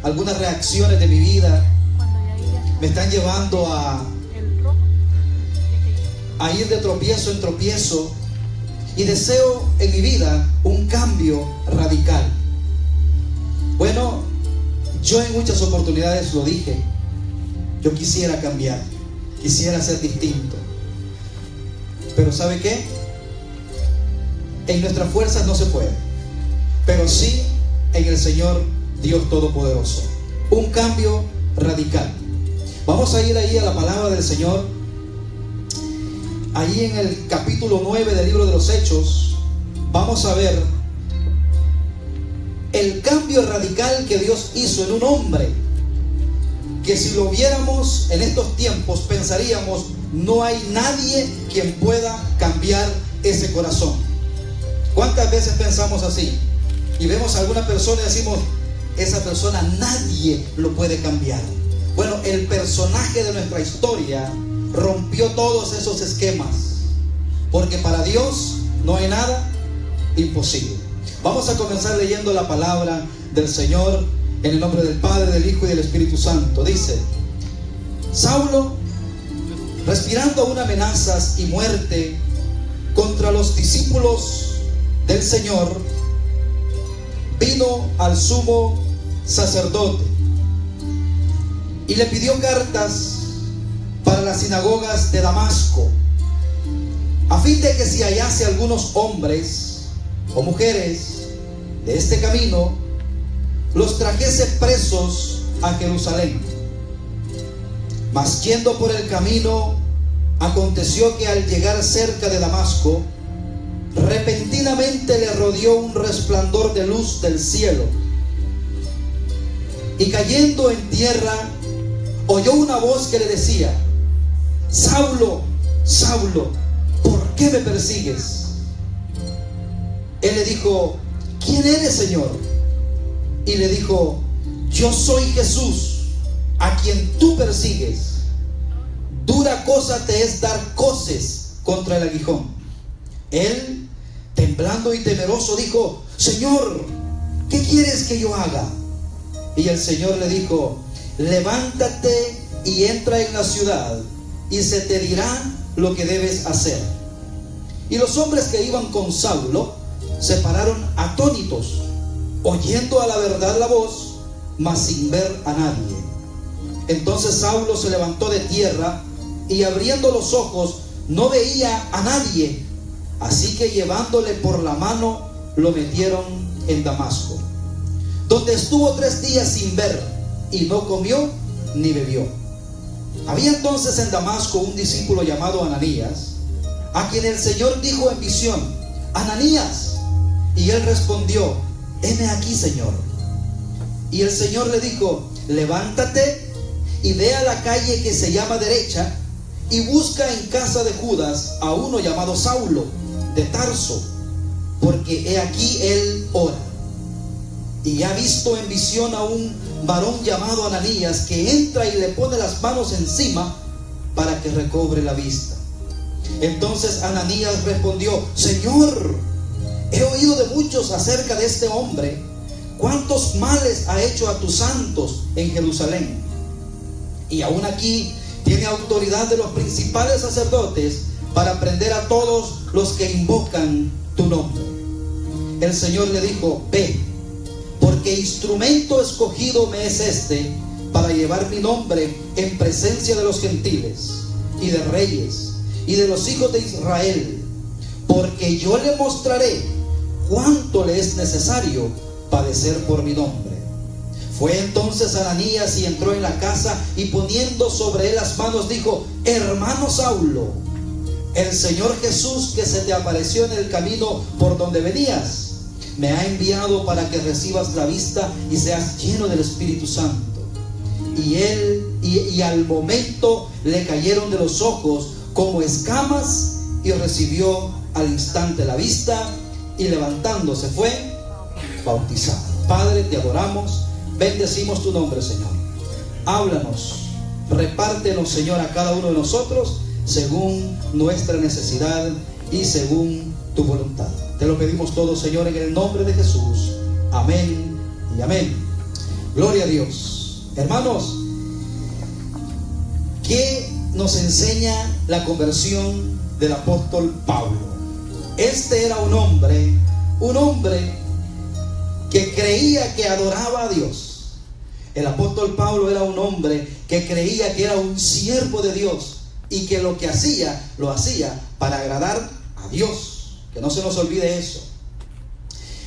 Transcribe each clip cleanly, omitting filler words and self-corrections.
algunas reacciones de mi vida me están llevando a ir de tropiezo en tropiezo, y deseo en mi vida un cambio radical. Bueno, yo en muchas oportunidades lo dije, yo quisiera cambiar, quisiera ser distinto, pero ¿sabe qué? En nuestras fuerzas no se puede, pero sí en el Señor Dios Todopoderoso. Un cambio radical. Vamos a ir ahí a la palabra del Señor. Ahí en el capítulo 9 del libro de los Hechos, vamos a ver el cambio radical que Dios hizo en un hombre, que si lo viéramos en estos tiempos pensaríamos, no hay nadie quien pueda cambiar ese corazón. ¿Cuántas veces pensamos así? Y vemos a alguna persona y decimos, esa persona nadie lo puede cambiar. Bueno, el personaje de nuestra historia rompió todos esos esquemas, porque para Dios no hay nada imposible. Vamos a comenzar leyendo la palabra del Señor en el nombre del Padre, del Hijo y del Espíritu Santo. Dice: Saulo, respirando aún amenazas y muerte contra los discípulos del Señor, vino al sumo sacerdote y le pidió cartas para las sinagogas de Damasco, a fin de que si hallase algunos hombres o mujeres de este camino, los trajese presos a Jerusalén. Mas yendo por el camino, aconteció que al llegar cerca de Damasco, repentinamente le rodeó un resplandor de luz del cielo, y cayendo en tierra, oyó una voz que le decía: Saulo, Saulo, ¿por qué me persigues? Él le dijo: ¿quién eres, Señor? Y le dijo: yo soy Jesús, a quien tú persigues. Dura cosa te es dar coces contra el aguijón. Él, temblando y temeroso, dijo: Señor, ¿qué quieres que yo haga? Y el Señor le dijo: levántate y entra en la ciudad, y se te dirá lo que debes hacer. Y los hombres que iban con Saulo se pararon atónitos, oyendo a la verdad la voz, mas sin ver a nadie. Entonces Saulo se levantó de tierra, y abriendo los ojos no veía a nadie. Así que llevándole por la mano, lo metieron en Damasco, donde estuvo 3 días sin ver, y no comió ni bebió. Había entonces en Damasco un discípulo llamado Ananías, a quien el Señor dijo en visión: Ananías. Y él respondió: heme aquí, Señor. Y el Señor le dijo: levántate y ve a la calle que se llama Derecha, y busca en casa de Judas a uno llamado Saulo de Tarso, porque he aquí él ora. Y ha visto en visión a un varón llamado Ananías, que entra y le pone las manos encima para que recobre la vista. Entonces Ananías respondió: Señor, he oído de muchos acerca de este hombre, cuántos males ha hecho a tus santos en Jerusalén, y aún aquí tiene autoridad de los principales sacerdotes para prender a todos los que invocan tu nombre. El Señor le dijo: ve, porque instrumento escogido me es este para llevar mi nombre en presencia de los gentiles y de reyes y de los hijos de Israel, porque yo le mostraré cuánto le es necesario padecer por mi nombre. Fue entonces Ananías y entró en la casa, y poniendo sobre él las manos dijo: hermano Saulo, el Señor Jesús, que se te apareció en el camino por donde venías, me ha enviado para que recibas la vista y seas lleno del Espíritu Santo. Y al momento le cayeron de los ojos como escamas, y recibió al instante la vista, y levantándose fue bautizado. Padre, te adoramos, bendecimos tu nombre, Señor. Háblanos, repártenos, Señor, a cada uno de nosotros según nuestra necesidad y según tu voluntad. Te lo pedimos todo, Señor, en el nombre de Jesús. Amén y amén. Gloria a Dios. Hermanos, ¿qué nos enseña la conversión del apóstol Pablo? Este era un hombre que creía que adoraba a Dios. El apóstol Pablo era un hombre que creía que era un siervo de Dios y que lo que hacía, lo hacía para agradar a Dios. Que no se nos olvide eso.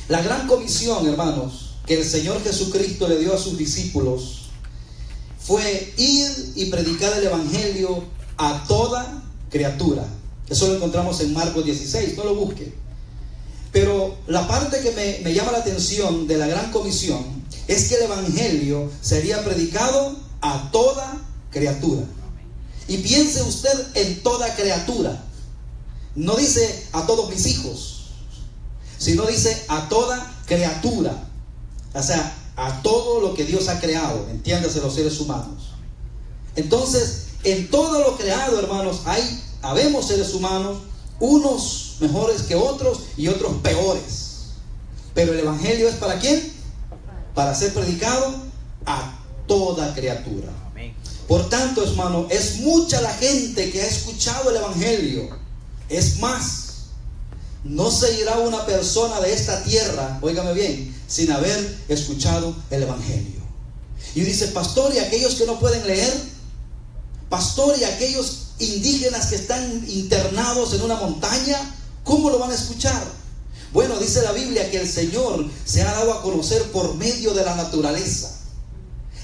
La gran comisión, hermanos, que el Señor Jesucristo le dio a sus discípulos fue ir y predicar el evangelio a toda criatura. Eso lo encontramos en Marcos 16, no lo busque. Pero la parte que me llama la atención de la gran comisión es que el evangelio sería predicado a toda criatura. Y piense usted en toda criatura. No dice a todos mis hijos, sino dice a toda criatura. O sea, a todo lo que Dios ha creado, entiéndase, los seres humanos. Entonces, en todo lo creado, hermanos, habemos seres humanos, unos mejores que otros y otros peores. Pero el evangelio es ¿para quién? Para ser predicado a toda criatura. Por tanto, hermano, es mucha la gente que ha escuchado el evangelio. Es más, no se irá una persona de esta tierra, óigame bien, sin haber escuchado el evangelio. Y dice, pastor, ¿y aquellos que no pueden leer? Pastor, ¿y aquellos indígenas que están internados en una montaña? ¿Cómo lo van a escuchar? Bueno, dice la Biblia que el Señor se ha dado a conocer por medio de la naturaleza.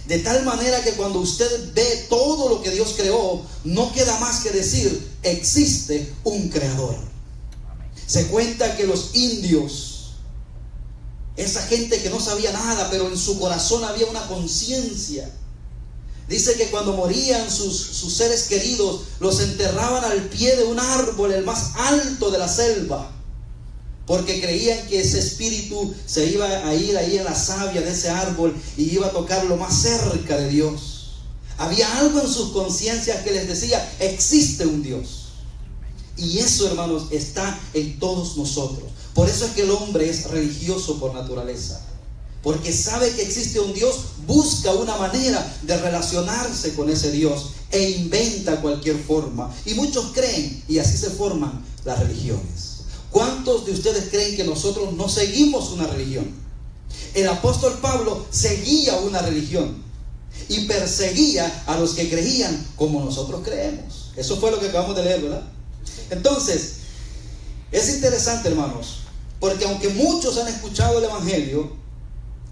De tal manera que cuando usted ve todo lo que Dios creó, no queda más que decir, existe un creador. Se cuenta que los indios, esa gente que no sabía nada, pero en su corazón había una conciencia. Dice que cuando morían sus seres queridos, los enterraban al pie de un árbol, el más alto de la selva, porque creían que ese espíritu se iba a ir ahí en la savia de ese árbol y iba a tocar lo más cerca de Dios. Había algo en sus conciencias que les decía, existe un Dios. Y eso, hermanos, está en todos nosotros. Por eso es que el hombre es religioso por naturaleza. Porque sabe que existe un Dios, busca una manera de relacionarse con ese Dios e inventa cualquier forma. Y muchos creen, y así se forman las religiones. ¿Cuántos de ustedes creen que nosotros no seguimos una religión? El apóstol Pablo seguía una religión y perseguía a los que creían como nosotros creemos. Eso fue lo que acabamos de leer, ¿verdad? Entonces, es interesante, hermanos, porque aunque muchos han escuchado el evangelio,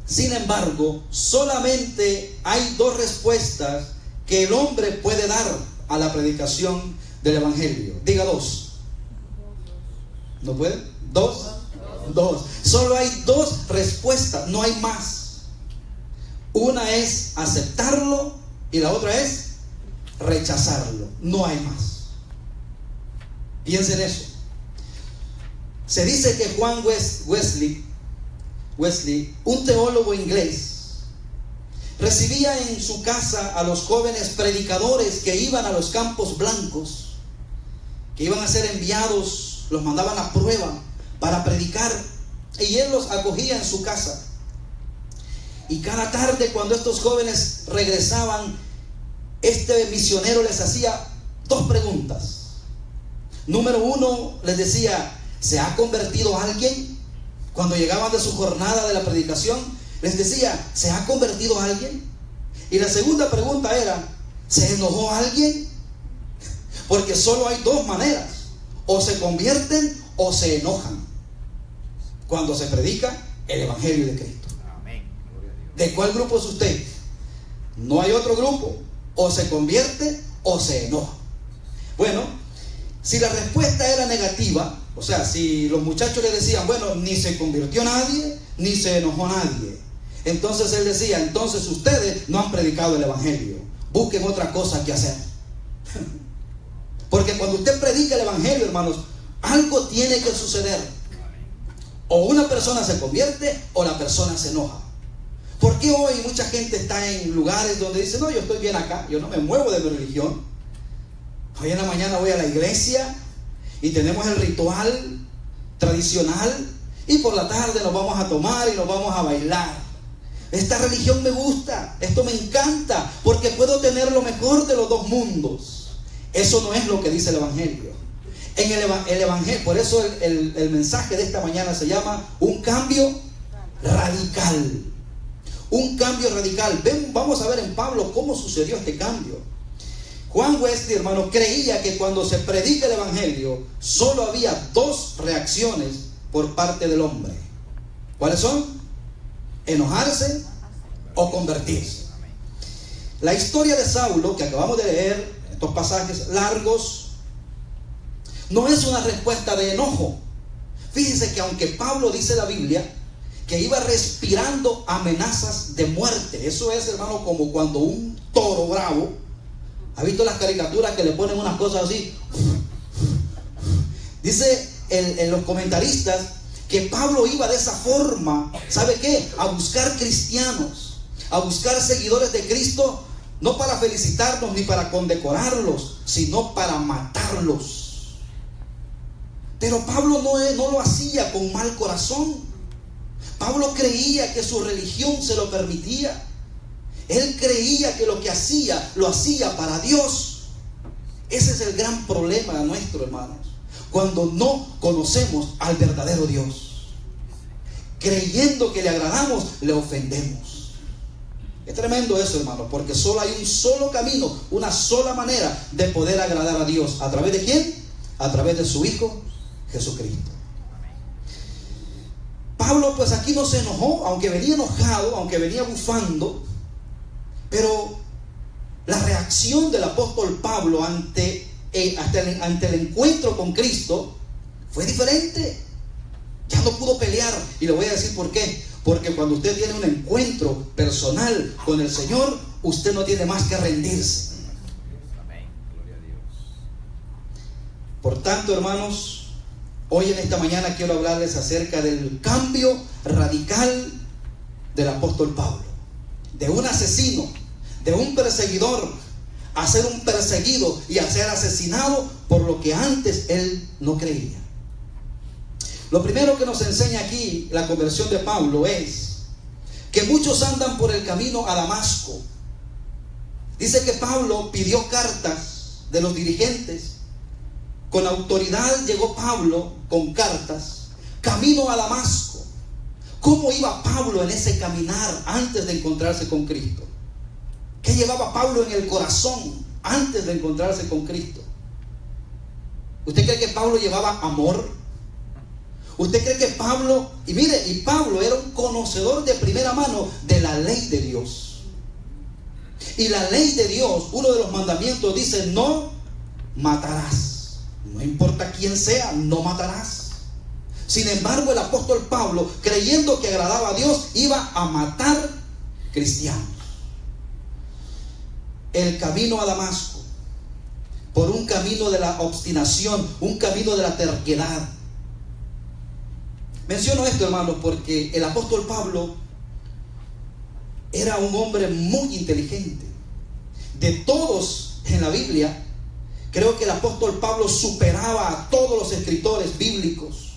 sin embargo, solamente hay dos respuestas que el hombre puede dar a la predicación del evangelio. Diga dos. ¿No puede? ¿Dos? Dos. Solo hay dos respuestas, no hay más. Una es aceptarlo y la otra es rechazarlo. No hay más. Piensen en eso. Se dice que Juan Wesley, un teólogo inglés, recibía en su casa a los jóvenes predicadores que iban a los campos blancos, que iban a ser enviados, los mandaban a prueba para predicar, y él los acogía en su casa. Y cada tarde, cuando estos jóvenes regresaban, este misionero les hacía dos preguntas. Número uno, les decía, ¿se ha convertido alguien? Cuando llegaban de su jornada de la predicación, les decía, ¿se ha convertido alguien? Y la segunda pregunta era, ¿se enojó alguien? Porque solo hay dos maneras: o se convierten o se enojan cuando se predica el evangelio de Cristo. Amén. ¿De cuál grupo es usted? No hay otro grupo. O se convierte o se enoja. Bueno, si la respuesta era negativa, o sea, si los muchachos le decían, bueno, ni se convirtió nadie, ni se enojó nadie, entonces él decía, entonces ustedes no han predicado el evangelio, busquen otra cosa que hacer. Porque cuando usted predica el evangelio, hermanos, algo tiene que suceder. O una persona se convierte o la persona se enoja. ¿Por qué hoy mucha gente está en lugares donde dice, no, yo estoy bien acá, yo no me muevo de mi religión? Hoy en la mañana voy a la iglesia y tenemos el ritual tradicional, y por la tarde nos vamos a tomar y nos vamos a bailar. Esta religión me gusta, Eso no es lo que dice el Evangelio. En el Evangelio, por eso el mensaje de esta mañana se llama un cambio radical. Un cambio radical. Vamos a ver en Pablo cómo sucedió este cambio. Juan Wesley, hermano, creía que cuando se predica el Evangelio, solo había dos reacciones por parte del hombre. ¿Cuáles son? Enojarse o convertirse. La historia de Saulo, que acabamos de leer, estos pasajes largos, no es una respuesta de enojo. Fíjense que aunque Pablo dice en la Biblia que iba respirando amenazas de muerte, eso es, hermano, como cuando un toro bravo, ¿ha visto las caricaturas que le ponen unas cosas así? Dice en los comentaristas que Pablo iba de esa forma, ¿sabe qué? A buscar cristianos, a buscar seguidores de Cristo, no para felicitarlos ni para condecorarlos, sino para matarlos. Pero Pablo no lo hacía con mal corazón. Pablo creía que su religión se lo permitía. Él creía que lo que hacía, lo hacía para Dios. Ese es el gran problema nuestro, hermanos. Cuando no conocemos al verdadero Dios. Creyendo que le agradamos, le ofendemos. Es tremendo eso, hermanos, porque solo hay un solo camino, una sola manera de poder agradar a Dios. ¿A través de quién? A través de su Hijo Jesucristo. Pablo pues aquí no se enojó, aunque venía enojado, aunque venía bufando, pero la reacción del apóstol Pablo ante el encuentro con Cristo fue diferente. Ya no pudo pelear, y le voy a decir por qué. Porque cuando usted tiene un encuentro personal con el Señor, usted no tiene más que rendirse. Por tanto, hermanos, hoy en esta mañana quiero hablarles acerca del cambio radical del apóstol Pablo. De un asesino, de un perseguidor, a ser un perseguido y a ser asesinado por lo que antes él no creía. Lo primero que nos enseña aquí la conversión de Pablo es que muchos andan por el camino a Damasco. Dice que Pablo pidió cartas de los dirigentes. Con autoridad llegó Pablo con cartas, camino a Damasco. ¿Cómo iba Pablo en ese caminar antes de encontrarse con Cristo? ¿Qué llevaba Pablo en el corazón antes de encontrarse con Cristo? ¿Usted cree que Pablo llevaba amor? ¿Usted cree que Pablo, y Pablo era un conocedor de primera mano de la ley de Dios? Y la ley de Dios, uno de los mandamientos dice, no matarás. No importa quién sea, no matarás. Sin embargo, el apóstol Pablo, creyendo que agradaba a Dios, iba a matar cristianos. El camino a Damasco, por un camino de la obstinación, un camino de la terquedad. Menciono esto, hermanos, porque el apóstol Pablo era un hombre muy inteligente. De todos en la Biblia, creo que el apóstol Pablo superaba a todos los escritores bíblicos.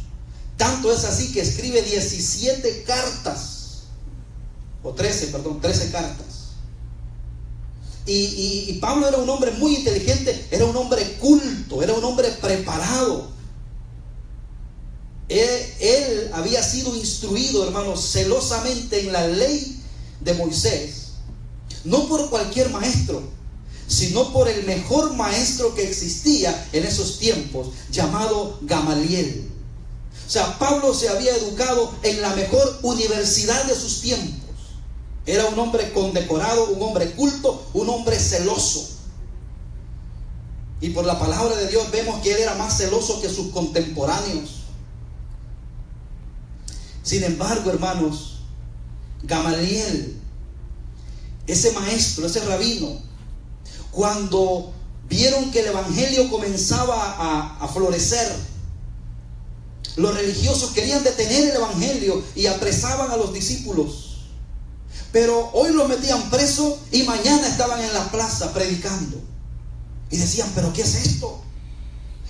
Tanto es así que escribe 17 cartas, o 13 cartas. Y Pablo era un hombre muy inteligente, era un hombre culto, era un hombre preparado. Él había sido instruido, hermanos, celosamente en la ley de Moisés, no por cualquier maestro, sino por el mejor maestro que existía en esos tiempos, llamado Gamaliel. O sea, Pablo se había educado en la mejor universidad de sus tiempos. Era un hombre condecorado, un hombre culto, un hombre celoso. Y por la palabra de Dios vemos que él era más celoso que sus contemporáneos. Sin embargo, hermanos, Gamaliel, ese maestro, ese rabino, cuando vieron que el evangelio comenzaba a florecer, los religiosos querían detener el evangelio y apresaban a los discípulos. Pero hoy los metían preso y mañana estaban en la plaza predicando. Y decían, ¿pero qué es esto?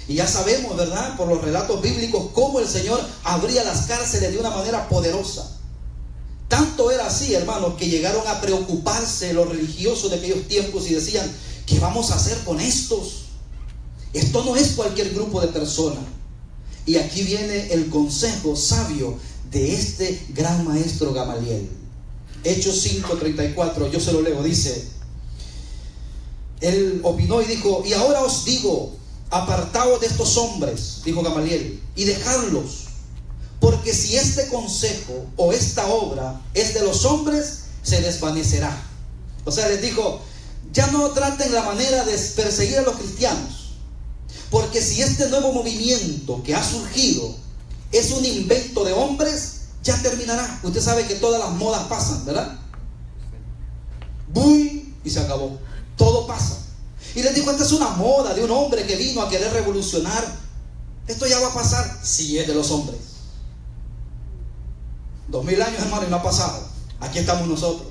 Y ya sabemos, ¿verdad?, por los relatos bíblicos, cómo el Señor abría las cárceles de una manera poderosa. Tanto era así, hermanos, que llegaron a preocuparse los religiosos de aquellos tiempos y decían, ¿qué vamos a hacer con estos? Esto no es cualquier grupo de personas. Y aquí viene el consejo sabio de este gran maestro Gamaliel. Hechos 5:34, yo se lo leo, dice: él opinó y dijo: y ahora os digo, apartaos de estos hombres, dijo Gamaliel, y dejadlos, porque si este consejo o esta obra es de los hombres, se desvanecerá. O sea, les dijo: ya no traten la manera de perseguir a los cristianos, porque si este nuevo movimiento que ha surgido es un invento de hombres, ya terminará. Usted sabe que todas las modas pasan, ¿verdad? ¡Bum! Y se acabó. Todo pasa. Y les digo: esta es una moda de un hombre que vino a querer revolucionar. Esto ya va a pasar si es de los hombres. 2000 años, hermano, y no ha pasado. Aquí estamos nosotros.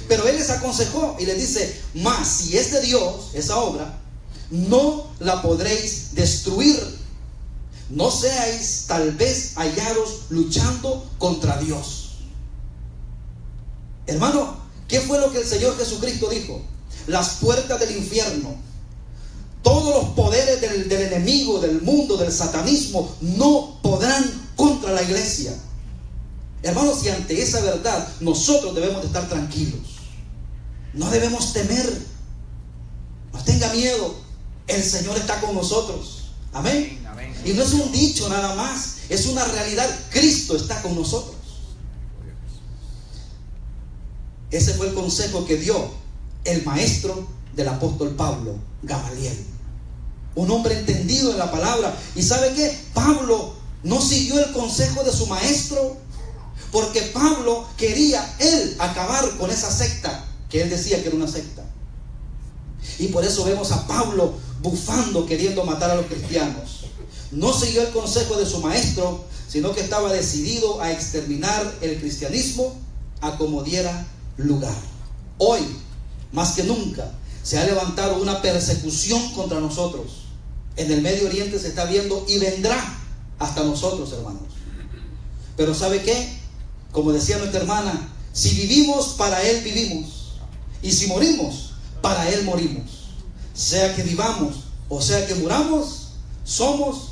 Pero él les aconsejó y les dice: mas si es de Dios esa obra, no la podréis destruir. No seáis tal vez hallados luchando contra Dios. Hermano, ¿qué fue lo que el Señor Jesucristo dijo? Las puertas del infierno, todos los poderes del enemigo, del mundo, del satanismo, no podrán contra la iglesia. Hermanos, y ante esa verdad nosotros debemos de estar tranquilos. No debemos temer. No tenga miedo. El Señor está con nosotros. Amén. Amén. Y no es un dicho nada más, es una realidad. Cristo está con nosotros. Ese fue el consejo que dio el maestro del apóstol Pablo, Gamaliel. Un hombre entendido en la palabra. ¿Y sabe qué? Pablo no siguió el consejo de su maestro, porque Pablo quería él acabar con esa secta que él decía que era una secta. Y por eso vemos a Pablo bufando, queriendo matar a los cristianos. No siguió el consejo de su maestro, sino que estaba decidido a exterminar el cristianismo a como diera lugar. Hoy, más que nunca, se ha levantado una persecución contra nosotros. En el Medio Oriente se está viendo y vendrá hasta nosotros, hermanos. Pero ¿sabe qué? Como decía nuestra hermana, si vivimos, para Él vivimos. Y si morimos, para Él morimos. Sea que vivamos o sea que muramos, somos.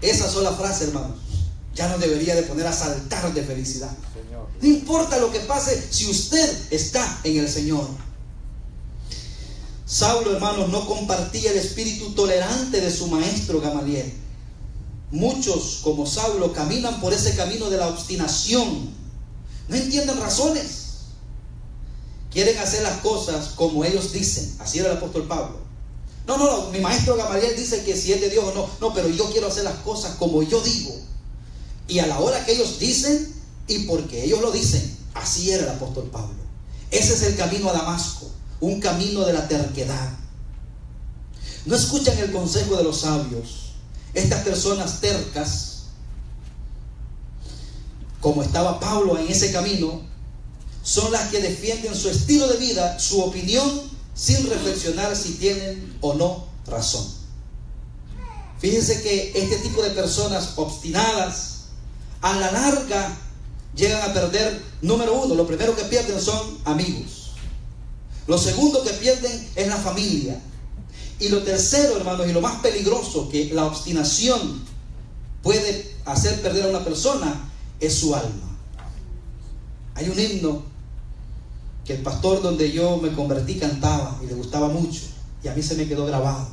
Esa sola frase, hermanos, ya nos debería de poner a saltar de felicidad. No importa lo que pase, si usted está en el Señor. Saulo, hermanos, no compartía el espíritu tolerante de su maestro Gamaliel. Muchos, como Saulo, caminan por ese camino de la obstinación. No entienden razones. Quieren hacer las cosas como ellos dicen. Así era el apóstol Pablo. No, mi maestro Gamaliel dice que si es de Dios o no. No, pero yo quiero hacer las cosas como yo digo. Y a la hora que ellos dicen, y porque ellos lo dicen. Así era el apóstol Pablo. Ese es el camino a Damasco. Un camino de la terquedad. No escuchan el consejo de los sabios. Estas personas tercas, como estaba Pablo en ese camino, son las que defienden su estilo de vida, su opinión, sin reflexionar si tienen o no razón. Fíjense que este tipo de personas obstinadas, a la larga, llegan a perder, número uno, lo primero que pierden son amigos. Lo segundo que pierden es la familia. Y lo tercero, hermanos, y lo más peligroso que la obstinación puede hacer perder a una persona, es su alma. Hay un himno que el pastor donde yo me convertí cantaba y le gustaba mucho, y a mí se me quedó grabado,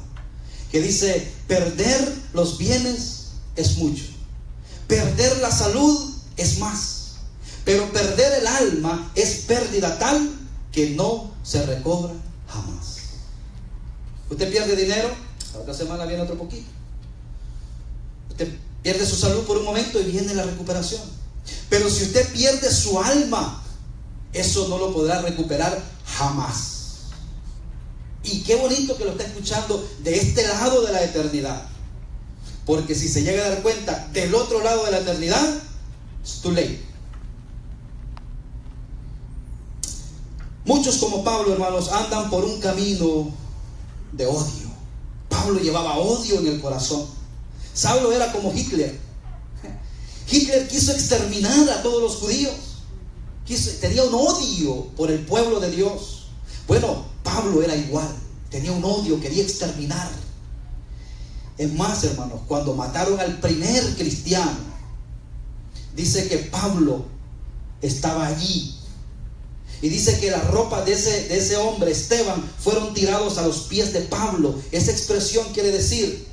que dice: perder los bienes es mucho, perder la salud es más, pero perder el alma es pérdida tal que no se recobra jamás. Usted pierde dinero, la otra semana viene otro poquito. Usted pierde su salud por un momento y viene la recuperación. Pero si usted pierde su alma, eso no lo podrá recuperar jamás. Y qué bonito que lo está escuchando de este lado de la eternidad. Porque si se llega a dar cuenta del otro lado de la eternidad, it's too late. Muchos como Pablo, hermanos, andan por un camino de odio. Pablo llevaba odio en el corazón. Saulo era como Hitler. Hitler quiso exterminar a todos los judíos. Tenía un odio por el pueblo de Dios. Bueno, Pablo era igual. Tenía un odio, quería exterminar. Es más, hermanos, cuando mataron al primer cristiano, dice que Pablo estaba allí. Y dice que las ropas de ese hombre, Esteban, fueron tirados a los pies de Pablo. Esa expresión quiere decir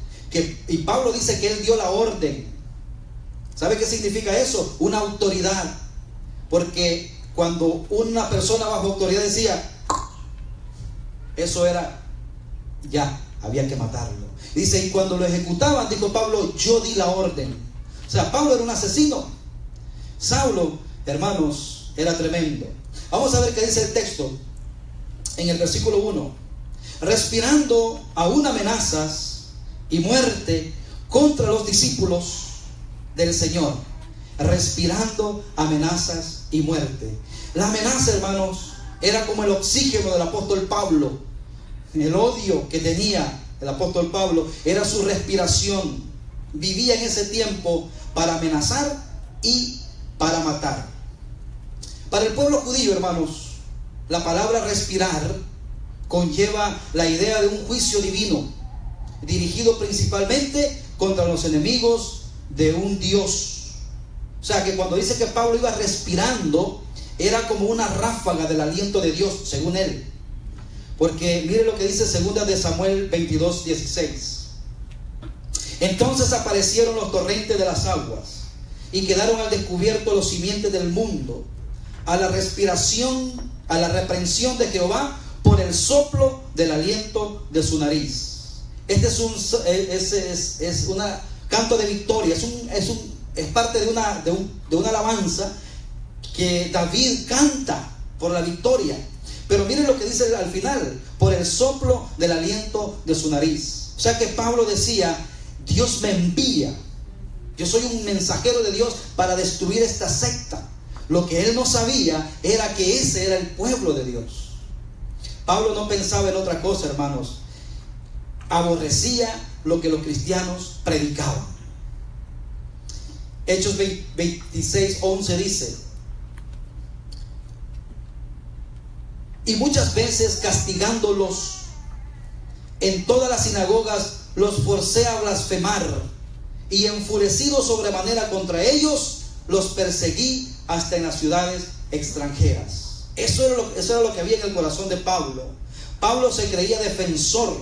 y Pablo dice que él dio la orden. ¿Sabe qué significa eso? Una autoridad. Porque cuando una persona bajo autoridad decía, eso era, ya, había que matarlo. Dice, y cuando lo ejecutaban, dijo Pablo, yo di la orden. O sea, Pablo era un asesino. Saulo, hermanos, era tremendo. Vamos a ver qué dice el texto en el versículo 1. Respirando aún amenazas y muerte contra los discípulos del Señor. Respirando amenazas y muerte. La amenaza, hermanos, era como el oxígeno del apóstol Pablo. El odio que tenía el apóstol Pablo era su respiración. Vivía en ese tiempo para amenazar y para matar. Para el pueblo judío, hermanos, la palabra respirar conlleva la idea de un juicio divino, dirigido principalmente contra los enemigos de un Dios. O sea, que cuando dice que Pablo iba respirando, era como una ráfaga del aliento de Dios, según él. Porque mire lo que dice 2 de Samuel 22:16. Entonces aparecieron los torrentes de las aguas y quedaron al descubierto los simientes del mundo, a la respiración, a la reprensión de Jehová por el soplo del aliento de su nariz. Este es un canto de victoria, es parte de una alabanza que David canta por la victoria. Pero miren lo que dice al final, por el soplo del aliento de su nariz. O sea que Pablo decía, Dios me envía, yo soy un mensajero de Dios para destruir esta secta. Lo que él no sabía era que ese era el pueblo de Dios. Pablo no pensaba en otra cosa, hermanos. Aborrecía lo que los cristianos predicaban. Hechos 26:11 dice: y muchas veces castigándolos en todas las sinagogas los forcé a blasfemar, y enfurecido sobremanera contra ellos los perseguí hasta en las ciudades extranjeras. Eso era lo que había en el corazón de Pablo. Pablo se creía defensor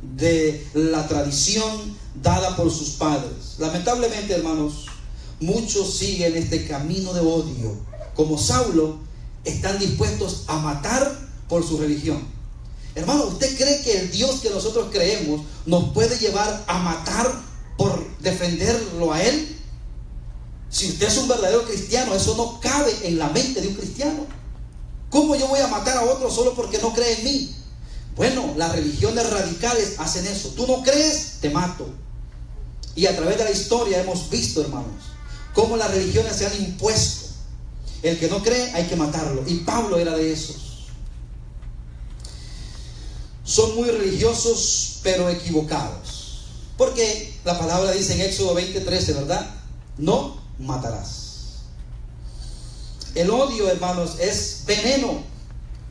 de la tradición dada por sus padres. Lamentablemente, hermanos, muchos siguen este camino de odio. Como Saulo, están dispuestos a matar por su religión. Hermano, ¿usted cree que el Dios que nosotros creemos nos puede llevar a matar por defenderlo a Él? Si usted es un verdadero cristiano, eso no cabe en la mente de un cristiano. ¿Cómo yo voy a matar a otro solo porque no cree en mí? Bueno, las religiones radicales hacen eso. Tú no crees, te mato. Y a través de la historia hemos visto, hermanos, cómo las religiones se han impuesto. El que no cree hay que matarlo. Y Pablo era de esos. Son muy religiosos, pero equivocados. Porque la palabra dice en Éxodo 20:13, ¿verdad? No matarás. El odio, hermanos, es veneno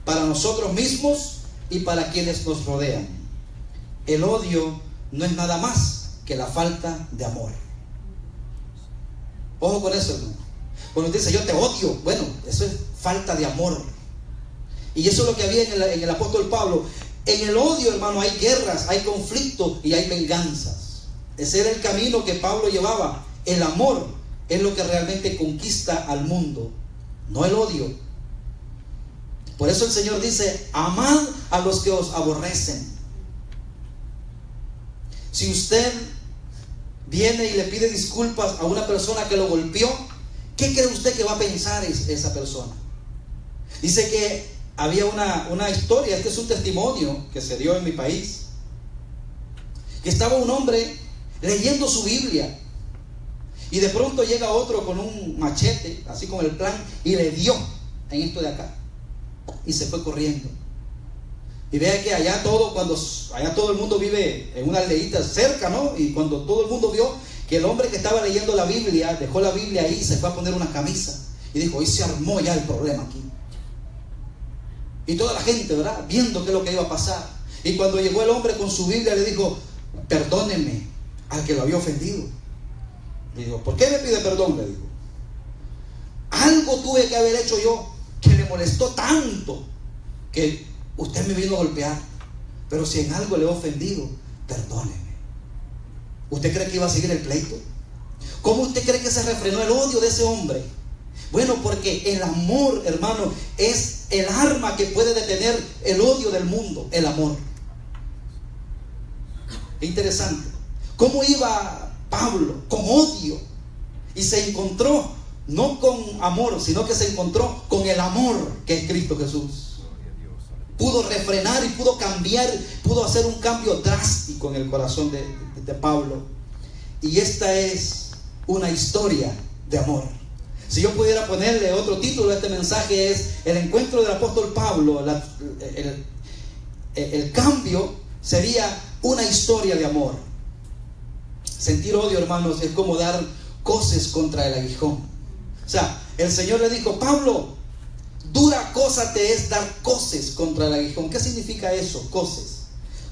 para nosotros mismos y para quienes nos rodean. El odio no es nada más que la falta de amor. Ojo con eso, hermano. Cuando dice yo te odio, bueno, eso es falta de amor. Y eso es lo que había en el apóstol Pablo. En el odio, hermano, hay guerras, hay conflictos y hay venganzas. Ese era el camino que Pablo llevaba. El amor es lo que realmente conquista al mundo, no el odio. Por eso el Señor dice: amad a los que os aborrecen. Si usted viene y le pide disculpas a una persona que lo golpeó, ¿qué cree usted que va a pensar esa persona? Dice que había una historia, este es un testimonio que se dio en mi país, que estaba un hombre leyendo su Biblia y de pronto llega otro con un machete, así como el plan, y le dio en esto de acá y se fue corriendo. Y vea que allá todo el mundo vive en una aldeita cerca, ¿no? Y cuando todo el mundo vio que el hombre que estaba leyendo la Biblia dejó la Biblia ahí y se fue a poner una camisa, y dijo: hoy se armó ya el problema aquí. Y toda la gente, ¿verdad?, viendo qué es lo que iba a pasar. Y cuando llegó el hombre con su Biblia, le dijo: perdóneme, al que lo había ofendido. Le dijo, ¿por qué me pide perdón? Le dijo, algo tuve que haber hecho yo que le molestó tanto que usted me vino a golpear. Pero si en algo le he ofendido, perdóneme. ¿Usted cree que iba a seguir el pleito? ¿Cómo usted cree que se refrenó el odio de ese hombre? Bueno, porque el amor, hermano, es el arma que puede detener el odio del mundo, el amor. Interesante. ¿Cómo iba Pablo? Con odio. Y se encontró, no con amor, sino que se encontró con el amor que es Cristo Jesús. Pudo refrenar y pudo cambiar, pudo hacer un cambio drástico en el corazón de Pablo. Y esta es una historia de amor. Si yo pudiera ponerle otro título a este mensaje, es el encuentro del apóstol Pablo. El cambio sería una historia de amor. Sentir odio, hermanos, es como dar coces contra el aguijón. O sea, el Señor le dijo, Pablo, dura cosa te es dar coces contra el aguijón. ¿Qué significa eso? Coces.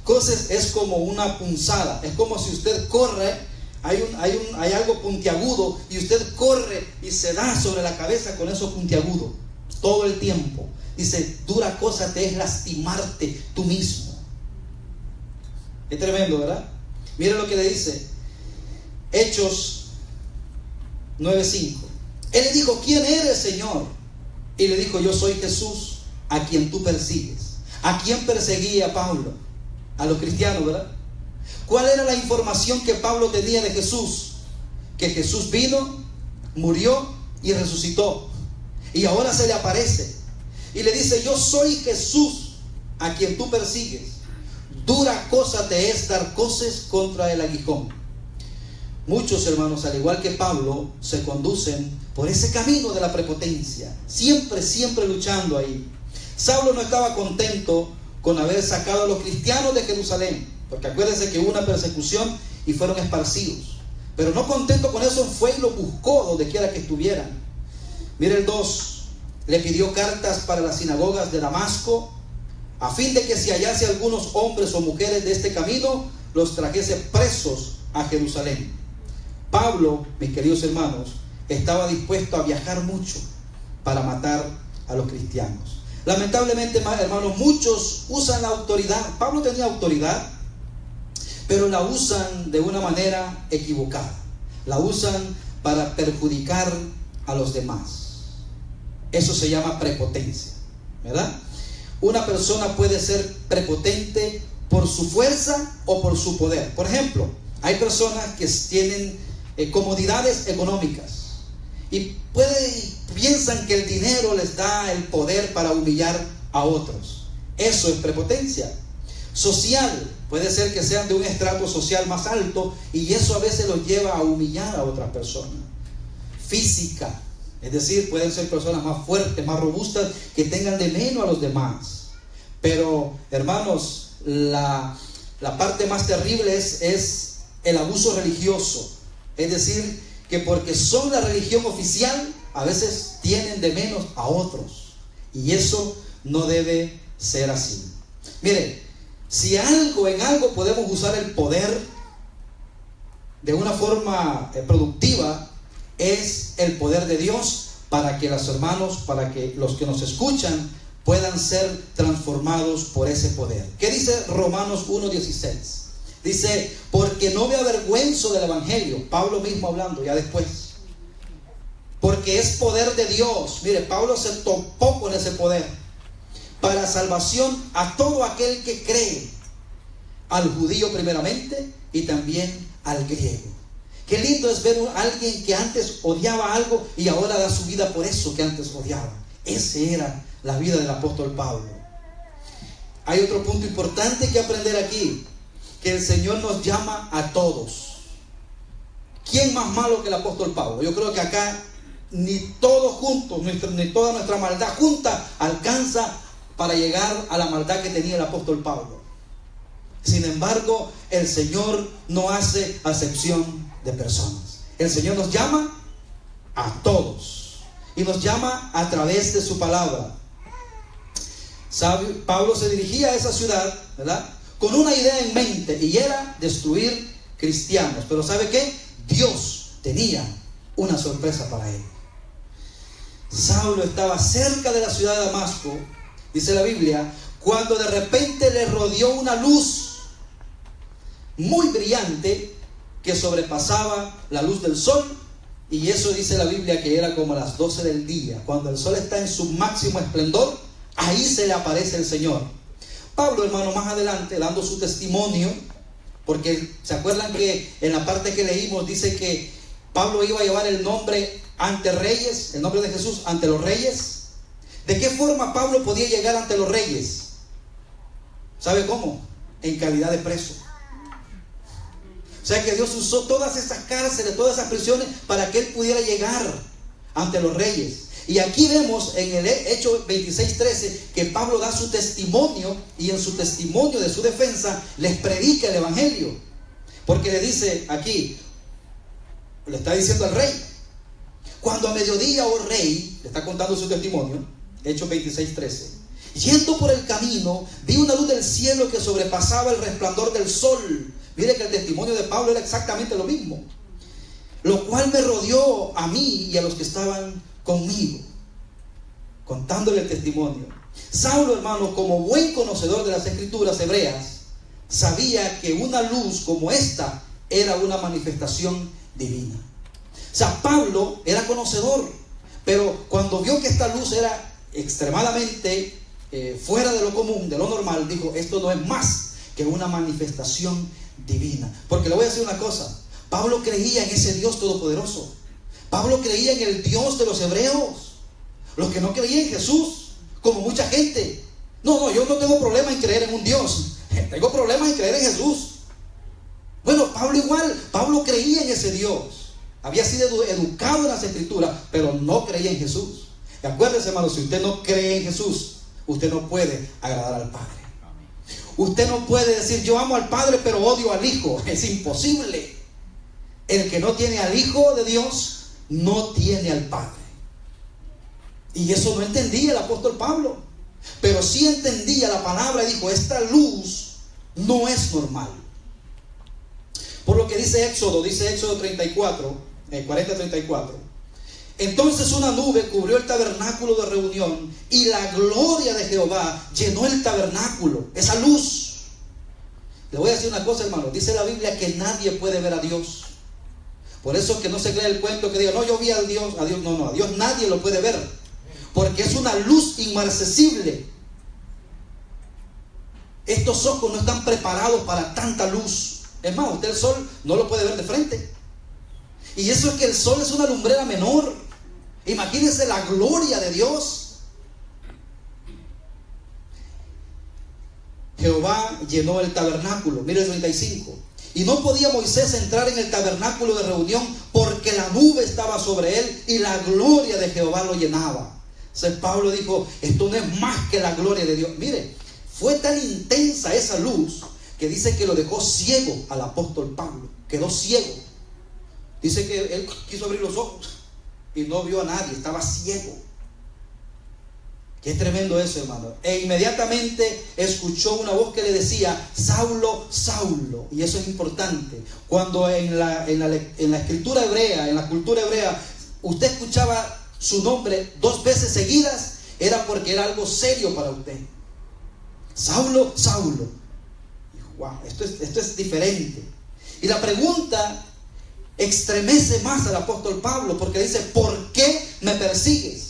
Coces es como una punzada. Es como si usted corre, hay algo puntiagudo y usted corre y se da sobre la cabeza con eso puntiagudo todo el tiempo. Dice, dura cosa te es lastimarte tú mismo. Es tremendo, ¿verdad? Mira lo que le dice Hechos 9:5. Él le dijo, ¿quién eres, Señor? Y le dijo, yo soy Jesús, a quien tú persigues. ¿A quién perseguía Pablo? A los cristianos, ¿verdad? ¿Cuál era la información que Pablo tenía de Jesús? Que Jesús vino, murió y resucitó. Y ahora se le aparece. Y le dice, yo soy Jesús, a quien tú persigues. Dura cosa te es dar coces contra el aguijón. Muchos hermanos, al igual que Pablo, se conducen por ese camino de la prepotencia. Siempre luchando ahí. Saulo no estaba contento con haber sacado a los cristianos de Jerusalén, porque acuérdense que hubo una persecución y fueron esparcidos. Pero no contento con eso, fue y lo buscó donde quiera que estuvieran. Mire el 2. Le pidió cartas para las sinagogas de Damasco, a fin de que si hallase algunos hombres o mujeres de este camino, los trajese presos a Jerusalén. Pablo, mis queridos hermanos, estaba dispuesto a viajar mucho para matar a los cristianos. Lamentablemente, hermanos, muchos usan la autoridad. Pablo tenía autoridad, pero la usan de una manera equivocada. La usan para perjudicar a los demás. Eso se llama prepotencia, ¿verdad? Una persona puede ser prepotente por su fuerza o por su poder. Por ejemplo, hay personas que tienen comodidades económicas y piensan que el dinero les da el poder para humillar a otros. Eso es prepotencia. Social, puede ser que sean de un estrato social más alto y eso a veces los lleva a humillar a otras personas. Física, es decir, pueden ser personas más fuertes, más robustas, que tengan de menos a los demás. Pero, hermanos, la parte más terrible es el abuso religioso. Es decir, que porque son la religión oficial, a veces tienen de menos a otros. Y eso no debe ser así. Mire, si en algo podemos usar el poder de una forma productiva, es el poder de Dios para que los hermanos, para que los que nos escuchan puedan ser transformados por ese poder. ¿Qué dice Romanos 1:16? Dice, porque no me avergüenzo del evangelio. Pablo mismo hablando ya después. Porque es poder de Dios. Mire, Pablo se topó con ese poder para salvación a todo aquel que cree, al judío primeramente y también al griego. Qué lindo es ver a alguien que antes odiaba algo y ahora da su vida por eso que antes odiaba. Ese era la vida del apóstol Pablo. Hay otro punto importante que aprender aquí, que el Señor nos llama a todos. ¿Quién más malo que el apóstol Pablo? Yo creo que acá ni todos juntos, ni toda nuestra maldad junta alcanza para llegar a la maldad que tenía el apóstol Pablo. Sin embargo, el Señor no hace acepción de personas. El Señor nos llama a todos y nos llama a través de su palabra. Pablo se dirigía a esa ciudad, ¿verdad?, con una idea en mente, y era destruir cristianos. Pero ¿sabe qué? Dios tenía una sorpresa para él. Saulo estaba cerca de la ciudad de Damasco, dice la Biblia, cuando de repente le rodeó una luz muy brillante que sobrepasaba la luz del sol. Y eso dice la Biblia que era como a las 12 del día. Cuando el sol está en su máximo esplendor, ahí se le aparece el Señor. Pablo, hermano, más adelante, dando su testimonio, porque se acuerdan que en la parte que leímos dice que Pablo iba a llevar el nombre ante reyes, el nombre de Jesús ante los reyes. ¿De qué forma Pablo podía llegar ante los reyes? ¿Sabe cómo? En calidad de preso. O sea que Dios usó todas esas cárceles, todas esas prisiones para que él pudiera llegar ante los reyes. Y aquí vemos en el Hecho 26:13 que Pablo da su testimonio, y en su testimonio de su defensa les predica el evangelio. Porque le dice aquí, le está diciendo al rey: cuando a mediodía, oh rey, le está contando su testimonio, Hechos 26:13, yendo por el camino, vi una luz del cielo que sobrepasaba el resplandor del sol. Mire que el testimonio de Pablo era exactamente lo mismo, lo cual me rodeó a mí y a los que estaban conmigo, contándole el testimonio. Saulo, hermano, como buen conocedor de las escrituras hebreas, sabía que una luz como esta era una manifestación divina. O sea, Pablo era conocedor, pero cuando vio que esta luz era extremadamente fuera de lo común, de lo normal, dijo: esto no es más que una manifestación divina. Porque le voy a decir una cosa: Pablo creía en ese Dios todopoderoso. Pablo creía en el Dios de los hebreos. Los que no creían en Jesús, como mucha gente. No, yo no tengo problema en creer en un Dios, tengo problemas en creer en Jesús. Bueno, Pablo igual, Pablo creía en ese Dios. Había sido educado en las escrituras, pero no creía en Jesús. Y acuérdese, hermano, si usted no cree en Jesús, usted no puede agradar al Padre. Usted no puede decir: yo amo al Padre pero odio al Hijo. Es imposible. El que no tiene al Hijo de Dios no tiene al Padre. Y eso no entendía el apóstol Pablo, pero sí entendía la palabra y dijo: esta luz no es normal. Por lo que dice Éxodo 34, 40-34. Entonces una nube cubrió el tabernáculo de reunión y la gloria de Jehová llenó el tabernáculo. Esa luz. Le voy a decir una cosa, hermano. Dice la Biblia que nadie puede ver a Dios. Por eso es que no se cree el cuento que diga: no, yo vi a Dios. No, a Dios nadie lo puede ver, porque es una luz inmarcesible. Estos ojos no están preparados para tanta luz. Es más, usted el sol no lo puede ver de frente. Y eso es que el sol es una lumbrera menor. Imagínense la gloria de Dios. Jehová llenó el tabernáculo. Mire el 35. Y no podía Moisés entrar en el tabernáculo de reunión porque la nube estaba sobre él y la gloria de Jehová lo llenaba. Entonces Pablo dijo: esto no es más que la gloria de Dios. Mire, fue tan intensa esa luz que dice que lo dejó ciego al apóstol Pablo. Quedó ciego. Dice que él quiso abrir los ojos y no vio a nadie, estaba ciego. Qué tremendo eso, hermano. E inmediatamente escuchó una voz que le decía: Saulo, Saulo. Y eso es importante. Cuando en la escritura hebrea, en la cultura hebrea, usted escuchaba su nombre 2 veces seguidas, era porque era algo serio para usted. Saulo, Saulo. Wow, esto es diferente. Y la pregunta extremece más al apóstol Pablo, porque dice: ¿por qué me persigues?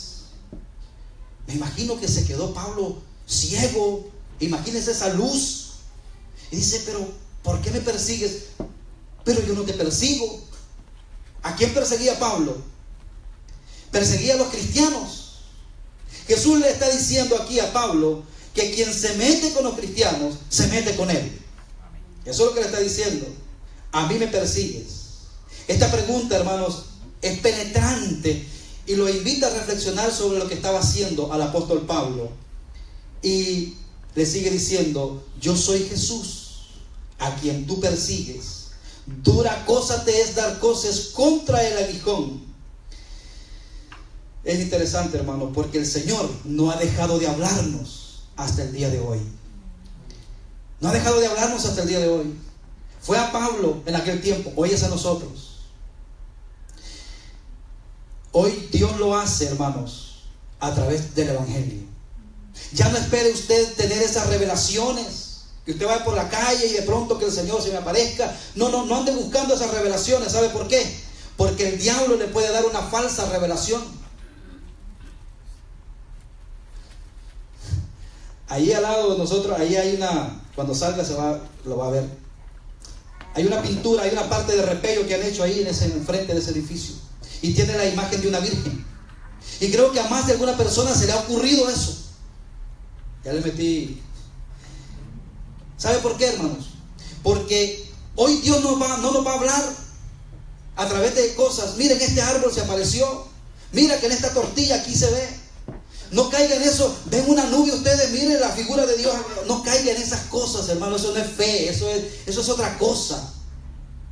Me imagino que se quedó Pablo ciego. Imagínese esa luz. Y dice: pero ¿por qué me persigues? Pero yo no te persigo. ¿A quién perseguía Pablo? Perseguía a los cristianos. Jesús le está diciendo aquí a Pablo que quien se mete con los cristianos se mete con él. Eso es lo que le está diciendo: a mí me persigues. Esta pregunta, hermanos, es penetrante y lo invita a reflexionar sobre lo que estaba haciendo al apóstol Pablo. Y le sigue diciendo: yo soy Jesús, a quien tú persigues. Dura cosa te es dar cosas contra el aguijón. Es interesante, hermano, porque el Señor no ha dejado de hablarnos hasta el día de hoy. No ha dejado de hablarnos hasta el día de hoy. Fue a Pablo en aquel tiempo, hoy es a nosotros. Hoy Dios lo hace, hermanos, a través del Evangelio. Ya no espere usted tener esas revelaciones, que usted va por la calle y de pronto que el Señor se me aparezca. No ande buscando esas revelaciones. ¿Sabe por qué? Porque el diablo le puede dar una falsa revelación. Ahí al lado de nosotros, ahí hay una, cuando salga lo va a ver. Hay una pintura, hay una parte de repello que han hecho ahí en frente de ese edificio. Y tiene la imagen de una virgen. Y creo que a más de alguna persona se le ha ocurrido eso. Ya le metí. ¿Sabe por qué, hermanos? Porque hoy Dios no nos va a hablar a través de cosas. Miren, este árbol se apareció. Mira que en esta tortilla aquí se ve. No caigan en eso. Ven una nube ustedes, miren la figura de Dios. No caigan en esas cosas, hermano. Eso no es fe, eso es otra cosa.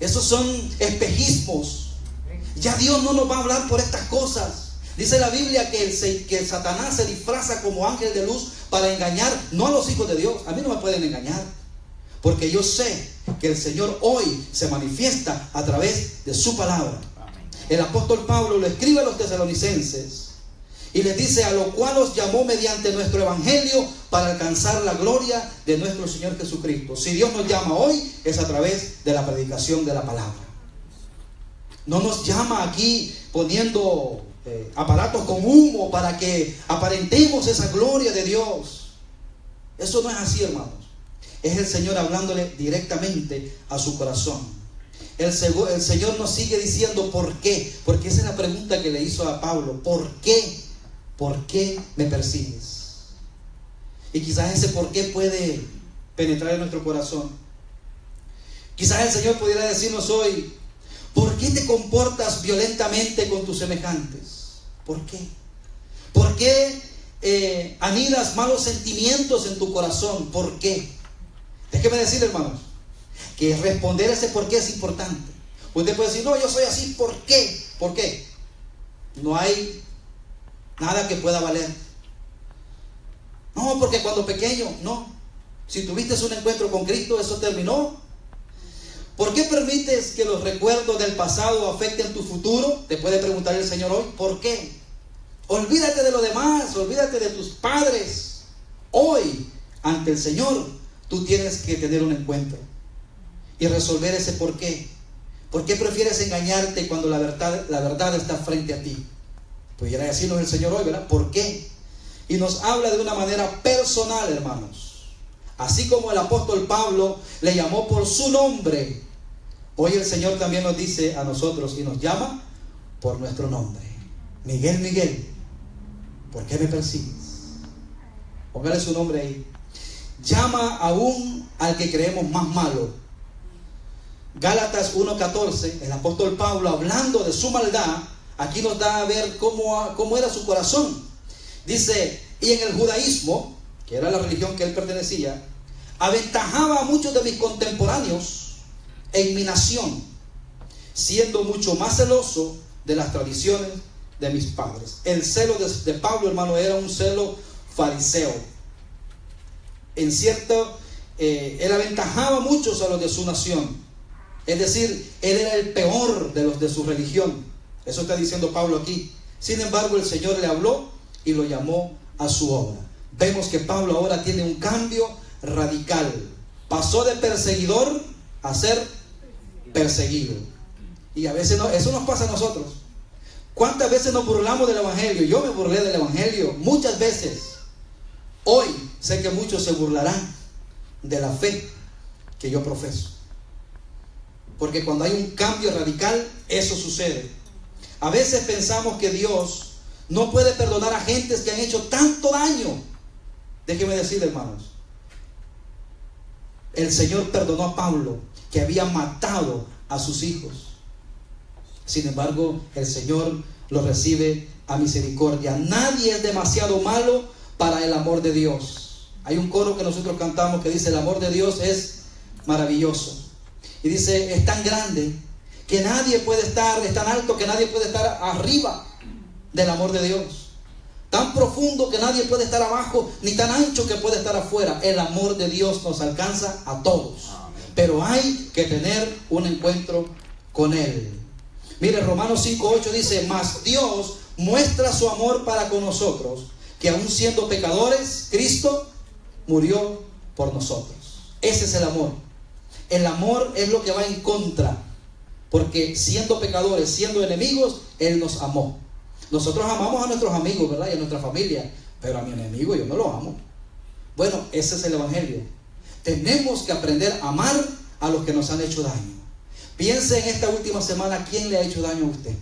Esos son espejismos. Ya Dios no nos va a hablar por estas cosas. Dice la Biblia que Satanás se disfraza como ángel de luz para engañar, no a los hijos de Dios. A mí no me pueden engañar, porque yo sé que el Señor hoy se manifiesta a través de su palabra. El apóstol Pablo lo escribe a los tesalonicenses y les dice: a lo cual os llamó mediante nuestro evangelio para alcanzar la gloria de nuestro Señor Jesucristo. Si Dios nos llama hoy, es a través de la predicación de la palabra. No nos llama aquí poniendo aparatos con humo para que aparentemos esa gloria de Dios. Eso no es así, hermanos. Es el Señor hablándole directamente a su corazón. El Señor nos sigue diciendo ¿por qué? Porque esa es la pregunta que le hizo a Pablo. ¿Por qué? ¿Por qué me persigues? Y quizás ese por qué puede penetrar en nuestro corazón. Quizás el Señor pudiera decirnos hoy: ¿por qué te comportas violentamente con tus semejantes? ¿Por qué? ¿Por qué anidas malos sentimientos en tu corazón? ¿Por qué? Déjeme decir, hermanos, que responder a ese por qué es importante. Usted puede decir: no, yo soy así, ¿por qué? ¿Por qué? No hay nada que pueda valer. No, porque cuando pequeño, no. Si tuviste un encuentro con Cristo, eso terminó. ¿Por qué permites que los recuerdos del pasado afecten tu futuro? Te puede preguntar el Señor hoy. ¿Por qué? Olvídate de lo demás, olvídate de tus padres. Hoy, ante el Señor, tú tienes que tener un encuentro y resolver ese por qué. ¿Por qué prefieres engañarte cuando la verdad está frente a ti? Pudiera decirnos el Señor hoy, ¿verdad? ¿Por qué? Y nos habla de una manera personal, hermanos. Así como el apóstol Pablo le llamó por su nombre, hoy el Señor también nos dice a nosotros y nos llama por nuestro nombre. Miguel, Miguel, ¿por qué me persigues? Póngale su nombre ahí. Llama aún al que creemos más malo. Gálatas 1:14, el apóstol Pablo, hablando de su maldad, aquí nos da a ver cómo era su corazón. Dice: y en el judaísmo, que era la religión que él pertenecía, aventajaba a muchos de mis contemporáneos en mi nación, siendo mucho más celoso de las tradiciones de mis padres. El celo de Pablo, hermano, era un celo fariseo. En cierto, él aventajaba a muchos a los de su nación. Es decir, él era el peor de los de su religión. Eso está diciendo Pablo aquí. Sin embargo, el Señor le habló y lo llamó a su obra. Vemos que Pablo ahora tiene un cambio radical. Pasó de perseguidor a ser perseguido. Y a veces eso nos pasa a nosotros. ¿Cuántas veces nos burlamos del Evangelio? Yo me burlé del Evangelio muchas veces. Hoy sé que muchos se burlarán de la fe que yo profeso. Porque cuando hay un cambio radical, eso sucede. A veces pensamos que Dios no puede perdonar a gentes que han hecho tanto daño. Déjenme decir, hermanos, el Señor perdonó a Pablo, que había matado a sus hijos. Sin embargo, el Señor lo recibe a misericordia. Nadie es demasiado malo para el amor de Dios. Hay un coro que nosotros cantamos que dice: el amor de Dios es maravilloso. Y dice: es tan grande que nadie puede estar, es tan alto que nadie puede estar arriba del amor de Dios. Tan profundo que nadie puede estar abajo, ni tan ancho que puede estar afuera. El amor de Dios nos alcanza a todos. pero hay que tener un encuentro con Él. Mire, Romanos 5:8 dice: mas Dios muestra su amor para con nosotros, que aun siendo pecadores, Cristo murió por nosotros. Ese es el amor. El amor es lo que va en contra, porque siendo pecadores, siendo enemigos, Él nos amó. Nosotros amamos a nuestros amigos, ¿verdad? Y a nuestra familia, pero a mi enemigo yo no lo amo. Bueno, ese es el evangelio. Tenemos que aprender a amar a los que nos han hecho daño. Piense en esta última semana, ¿quién le ha hecho daño a usted?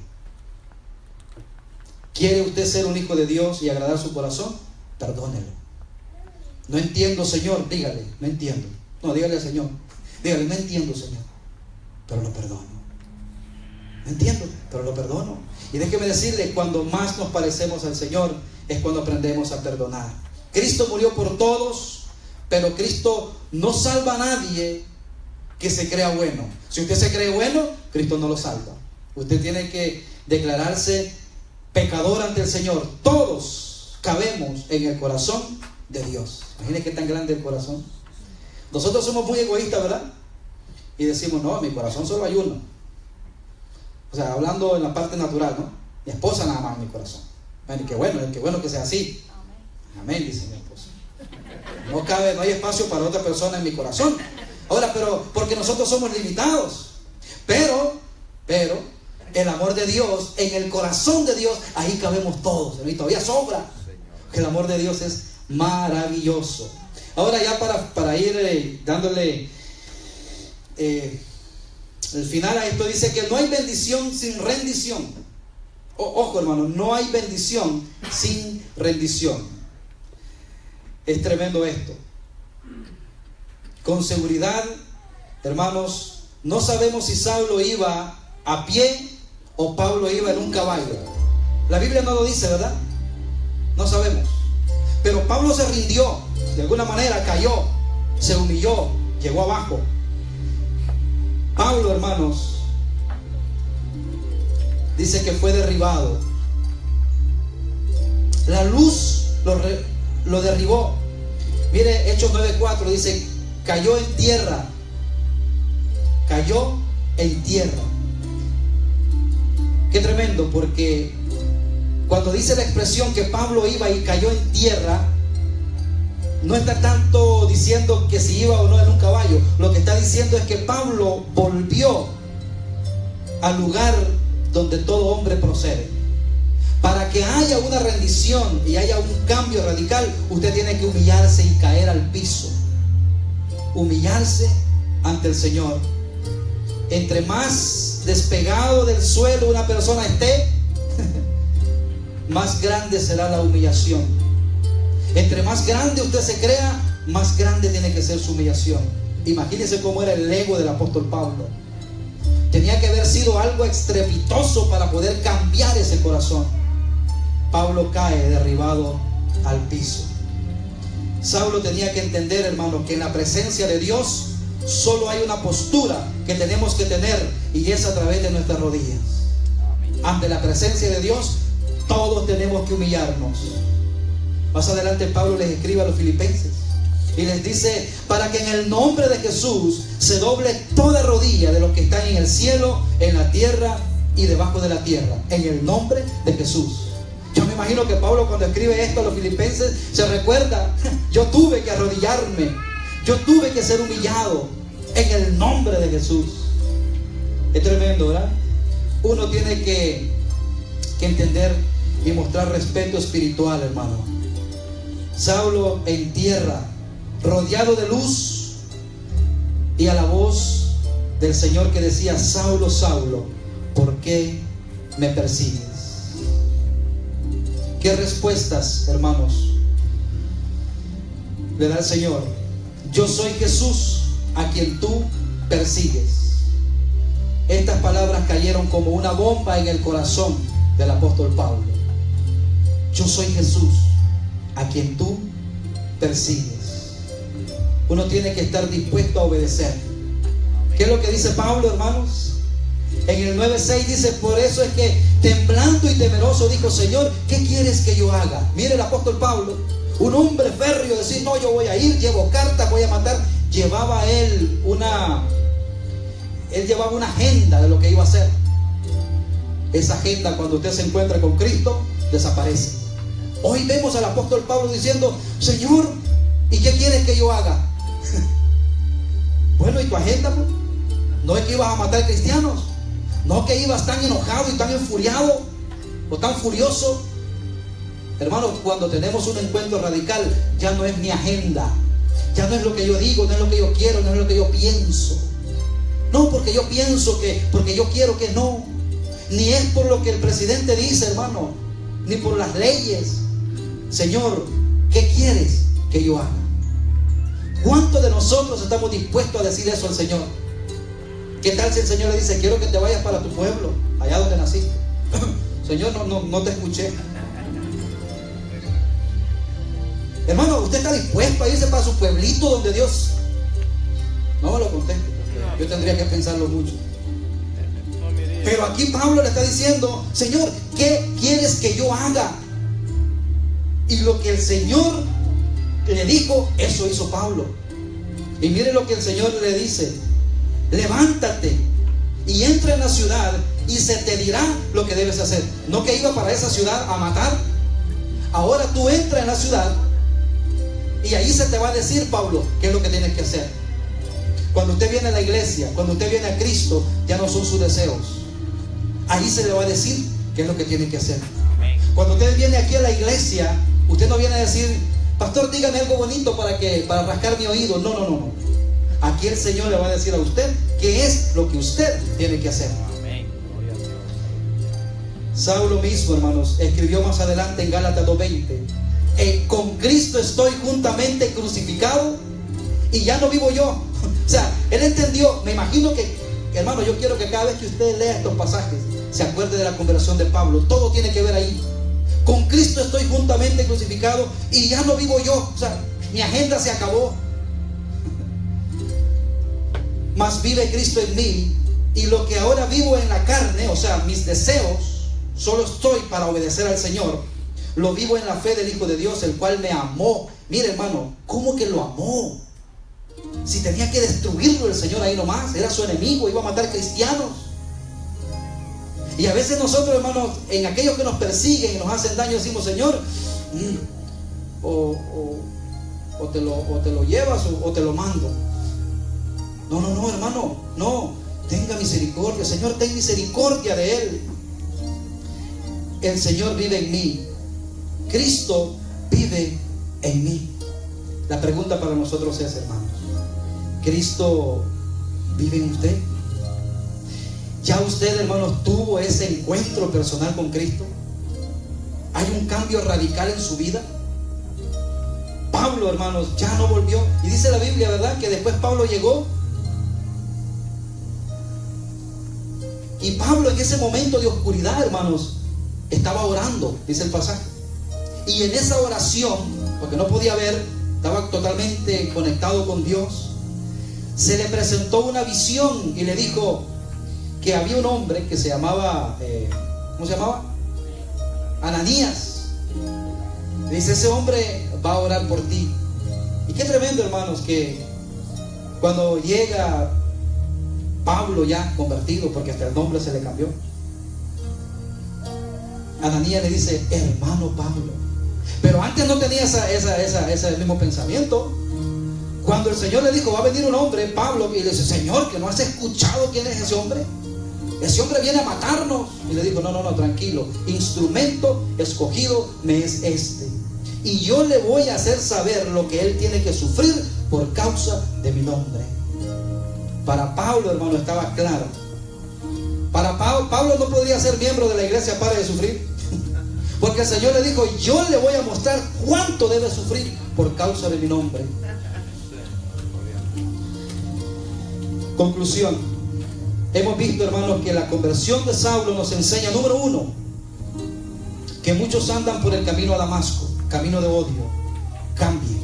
¿Quiere usted ser un hijo de Dios y agradar su corazón? Perdónelo. No entiendo, Señor. Dígale, no entiendo. No, dígale al Señor. Dígale, no entiendo, Señor, pero lo perdono. No entiendo, pero lo perdono. Y déjeme decirle, cuando más nos parecemos al Señor es cuando aprendemos a perdonar. Cristo murió por todos, pero Cristo no salva a nadie que se crea bueno. Si usted se cree bueno, Cristo no lo salva. Usted tiene que declararse pecador ante el Señor. Todos cabemos en el corazón de Dios. Imagínense qué tan grande el corazón. Nosotros somos muy egoístas, ¿verdad? Y decimos, no, en mi corazón solo hay uno. O sea, hablando en la parte natural, ¿no? Mi esposa nada más en mi corazón. Bueno, qué bueno que sea así. Amén, dice mi esposa. No hay espacio para otra persona en mi corazón. Ahora, pero porque nosotros somos limitados. Pero el amor de Dios, en el corazón de Dios, ahí cabemos todos. Y todavía sobra. Que el amor de Dios es maravilloso. Ahora ya para ir dándole el final a esto, dice que no hay bendición sin rendición. Ojo, hermano, no hay bendición sin rendición. Es tremendo esto. Con seguridad, hermanos, no sabemos si Saulo iba a pie o Pablo iba en un caballo. La Biblia no lo dice, ¿verdad? No sabemos. Pero Pablo se rindió, de alguna manera cayó, se humilló, llegó abajo. Pablo, hermanos, dice que fue derribado. La luz lo derribó. Mire, Hechos 9:4 dice: cayó en tierra. Cayó en tierra. Qué tremendo, porque cuando dice la expresión que Pablo iba y cayó en tierra, no está tanto diciendo que si iba o no en un caballo. Lo que está diciendo es que Pablo volvió al lugar donde todo hombre procede. Para que haya una rendición y haya un cambio radical, usted tiene que humillarse y caer al piso. Humillarse ante el Señor. Entre más despegado del suelo una persona esté, más grande será la humillación. Entre más grande usted se crea, más grande tiene que ser su humillación. Imagínense cómo era el ego del apóstol Pablo. Tenía que haber sido algo estrepitoso para poder cambiar ese corazón. Pablo cae derribado al piso. Saulo tenía que entender, hermano, que en la presencia de Dios solo hay una postura que tenemos que tener, y es a través de nuestras rodillas. Ante la presencia de Dios todos tenemos que humillarnos. Más adelante Pablo les escribe a los filipenses y les dice: para que en el nombre de Jesús se doble toda rodilla de los que están en el cielo, en la tierra y debajo de la tierra. En el nombre de Jesús. Yo me imagino que Pablo, cuando escribe esto a los filipenses, se recuerda: yo tuve que arrodillarme, yo tuve que ser humillado en el nombre de Jesús. Es tremendo, ¿verdad? Uno tiene que entender y mostrar respeto espiritual, hermano. Saulo en tierra, rodeado de luz, y a la voz del Señor que decía: Saulo, Saulo, ¿por qué me persigues? ¿Qué respuestas, hermanos, le da el Señor? Yo soy Jesús a quien tú persigues. Estas palabras cayeron como una bomba en el corazón del apóstol Pablo. Yo soy Jesús a quien tú persigues. Uno tiene que estar dispuesto a obedecer. ¿Qué es lo que dice Pablo, hermanos? En el 9:6 dice: por eso es que temblando y temeroso dijo: Señor, ¿qué quieres que yo haga? Mire el apóstol Pablo, un hombre férreo, decir: no, yo voy a ir, llevo cartas, voy a matar. llevaba él llevaba una agenda de lo que iba a hacer. Esa agenda, cuando usted se encuentra con Cristo, desaparece. Hoy vemos al apóstol Pablo diciendo: Señor, ¿y qué quieres que yo haga? Bueno, ¿y tu agenda? No es que ibas a matar cristianos, no que ibas tan enojado y tan enfuriado o tan furioso. Hermanos, cuando tenemos un encuentro radical, ya no es mi agenda, ya no es lo que yo digo, no es lo que yo quiero, no es lo que yo pienso. No porque yo pienso que, porque yo quiero que, no. Ni es por lo que el presidente dice, hermano, ni por las leyes. Señor, ¿qué quieres que yo haga? ¿Cuántos de nosotros estamos dispuestos a decir eso al Señor? ¿Qué tal si el Señor le dice: quiero que te vayas para tu pueblo, allá donde naciste? Señor, no te escuché. Hermano, ¿usted está dispuesto a irse para su pueblito donde Dios? No me lo conteste, yo tendría que pensarlo mucho. Pero aquí Pablo le está diciendo: Señor, ¿qué quieres que yo haga? Y lo que el Señor le dijo, eso hizo Pablo. Y mire lo que el Señor le dice: levántate y entra en la ciudad y se te dirá lo que debes hacer. No que iba para esa ciudad a matar. Ahora tú entra en la ciudad y ahí se te va a decir, Pablo, qué es lo que tienes que hacer. Cuando usted viene a la iglesia, cuando usted viene a Cristo, ya no son sus deseos. Ahí se le va a decir qué es lo que tiene que hacer. Cuando usted viene aquí a la iglesia, usted no viene a decir: pastor, dígame algo bonito para rascar mi oído. No. Aquí el Señor le va a decir a usted qué es lo que usted tiene que hacer. Saulo mismo, hermanos, escribió más adelante en Gálatas 2:20: con Cristo estoy juntamente crucificado y ya no vivo yo. O sea, él entendió. Me imagino que, hermano, yo quiero que cada vez que usted lea estos pasajes se acuerde de la conversión de Pablo. Todo tiene que ver ahí. Con Cristo estoy juntamente crucificado y ya no vivo yo. O sea, mi agenda se acabó. Mas vive Cristo en mí, y lo que ahora vivo en la carne, o sea, mis deseos, solo estoy para obedecer al Señor. Lo vivo en la fe del Hijo de Dios, el cual me amó. Mire, hermano, ¿cómo que lo amó? Si tenía que destruirlo el Señor ahí nomás, era su enemigo, iba a matar cristianos. Y a veces nosotros, hermanos, en aquellos que nos persiguen y nos hacen daño, decimos: Señor, o te lo llevas o te lo mando. No, hermano, no. Tenga misericordia, Señor, ten misericordia de él. El Señor vive en mí. Cristo vive en mí. La pregunta para nosotros es, hermanos: ¿Cristo vive en usted? ¿Ya usted, hermanos, tuvo ese encuentro personal con Cristo? ¿Hay un cambio radical en su vida? Pablo, hermanos, ya no volvió. Y dice la Biblia, ¿verdad?, que después Pablo llegó. Y Pablo, en ese momento de oscuridad, hermanos, estaba orando, dice el pasaje. Y en esa oración, porque no podía ver, estaba totalmente conectado con Dios, se le presentó una visión y le dijo que había un hombre que se llamaba, ¿cómo se llamaba? Ananías. Dice: ese hombre va a orar por ti. Y qué tremendo, hermanos, que cuando llega Pablo ya convertido, porque hasta el nombre se le cambió, Ananías le dice: hermano Pablo. Pero antes no tenía ese mismo pensamiento. Cuando el Señor le dijo: va a venir un hombre, Pablo, y le dice: Señor, ¿que no has escuchado quién es ese hombre? Ese hombre viene a matarnos. Y le dijo: no, tranquilo, instrumento escogido me es este, y yo le voy a hacer saber lo que él tiene que sufrir por causa de mi nombre. Para Pablo, hermano, estaba claro. Para Pablo no podría ser miembro de la iglesia para de sufrir, porque el Señor le dijo: yo le voy a mostrar cuánto debe sufrir por causa de mi nombre. Conclusión: hemos visto, hermanos, que la conversión de Saulo nos enseña, número uno, que muchos andan por el camino a Damasco, camino de odio. Cambie.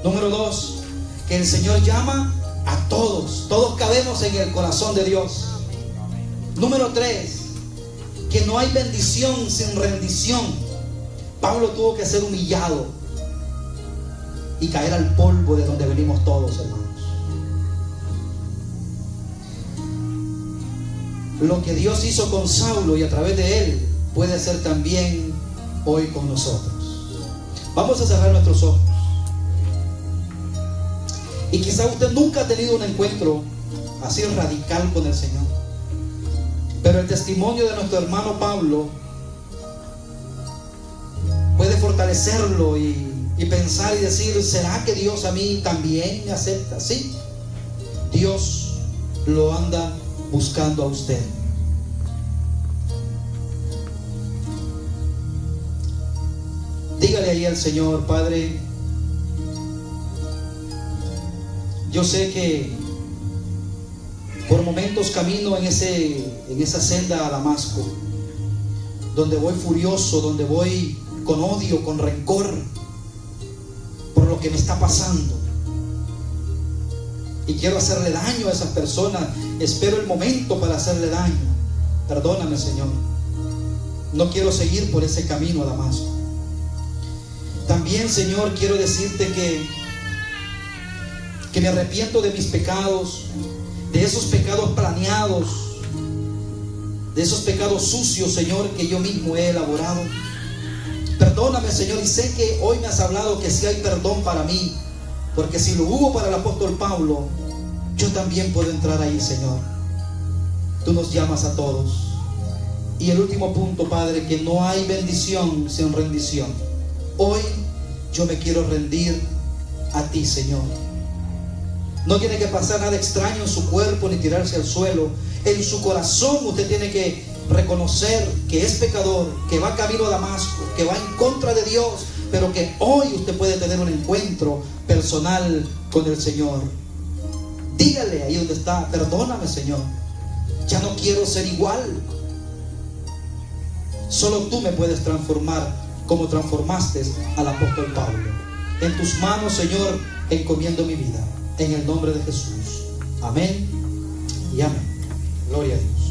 Número dos, que el Señor llama a todos. Todos cabemos en el corazón de Dios. Número tres, que no hay bendición sin rendición. Pablo tuvo que ser humillado. y caer al polvo de donde venimos todos, hermanos. Lo que Dios hizo con Saulo y a través de él puede hacer también hoy con nosotros. Vamos a cerrar nuestros ojos. Y quizá usted nunca ha tenido un encuentro así radical con el Señor, pero el testimonio de nuestro hermano Pablo puede fortalecerlo y pensar y decir: ¿será que Dios a mí también me acepta? Sí, Dios lo anda buscando a usted. Dígale ahí al Señor: Padre, yo sé que por momentos camino en esa senda a Damasco, donde voy furioso, donde voy con odio, con rencor por lo que me está pasando, y quiero hacerle daño a esas personas. Espero el momento para hacerle daño. Perdóname, Señor, no quiero seguir por ese camino a Damasco. También, Señor, quiero decirte que me arrepiento de mis pecados, de esos pecados planeados, de esos pecados sucios, Señor, que yo mismo he elaborado. Perdóname, Señor, y sé que hoy me has hablado que sí hay perdón para mí, porque si lo hubo para el apóstol Pablo, yo también puedo entrar ahí, Señor. Tú nos llamas a todos. Y el último punto, Padre, que no hay bendición sin rendición. Hoy yo me quiero rendir a ti, Señor. No tiene que pasar nada extraño en su cuerpo ni tirarse al suelo. En su corazón usted tiene que reconocer que es pecador, que va camino a Damasco, que va en contra de Dios, pero que hoy usted puede tener un encuentro personal con el Señor. Dígale ahí donde está: perdóname, Señor, ya no quiero ser igual. Solo tú me puedes transformar como transformaste al apóstol Pablo. En tus manos, Señor, encomiendo mi vida, en el nombre de Jesús. Amén y amén. Gloria a Dios.